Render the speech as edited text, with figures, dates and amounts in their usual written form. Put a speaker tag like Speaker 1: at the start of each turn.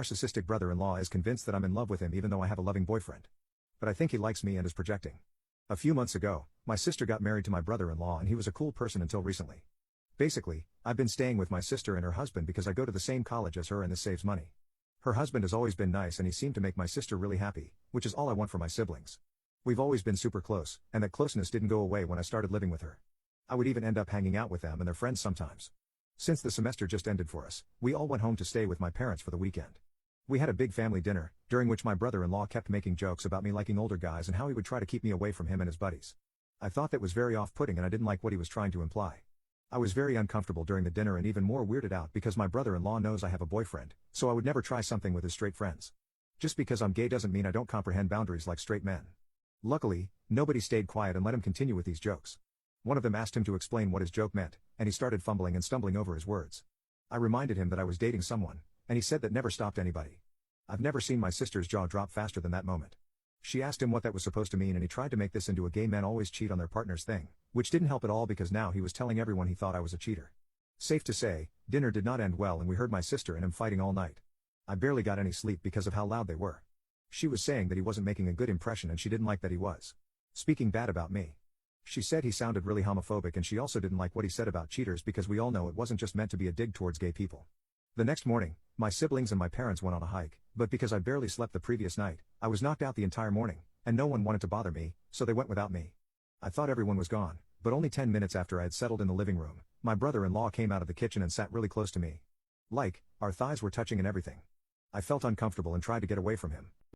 Speaker 1: Narcissistic brother-in-law is convinced that I'm in love with him even though I have a loving boyfriend. But I think he likes me and is projecting. A few months ago, my sister got married to my brother-in-law and he was a cool person until recently. Basically, I've been staying with my sister and her husband because I go to the same college as her and this saves money. Her husband has always been nice and he seemed to make my sister really happy, which is all I want for my siblings. We've always been super close, and that closeness didn't go away when I started living with her. I would even end up hanging out with them and their friends sometimes. Since the semester just ended for us, we all went home to stay with my parents for the weekend. We had a big family dinner, during which my brother-in-law kept making jokes about me liking older guys and how he would try to keep me away from him and his buddies. I thought that was very off-putting and I didn't like what he was trying to imply. I was very uncomfortable during the dinner and even more weirded out because my brother-in-law knows I have a boyfriend, so I would never try something with his straight friends. Just because I'm gay doesn't mean I don't comprehend boundaries like straight men. Luckily, nobody stayed quiet and let him continue with these jokes. One of them asked him to explain what his joke meant, and he started fumbling and stumbling over his words. I reminded him that I was dating someone, and he said that never stopped anybody. I've never seen my sister's jaw drop faster than that moment. She asked him what that was supposed to mean and he tried to make this into a gay men always cheat on their partners thing, which didn't help at all because now he was telling everyone he thought I was a cheater. Safe to say, dinner did not end well and we heard my sister and him fighting all night. I barely got any sleep because of how loud they were. She was saying that he wasn't making a good impression and she didn't like that he was speaking bad about me. She said he sounded really homophobic and she also didn't like what he said about cheaters because we all know it wasn't just meant to be a dig towards gay people. The next morning, my siblings and my parents went on a hike, but because I barely slept the previous night, I was knocked out the entire morning, and no one wanted to bother me, so they went without me. I thought everyone was gone, but only 10 minutes after I had settled in the living room, my brother-in-law came out of the kitchen and sat really close to me. Like, our thighs were touching and everything. I felt uncomfortable and tried to get away from him.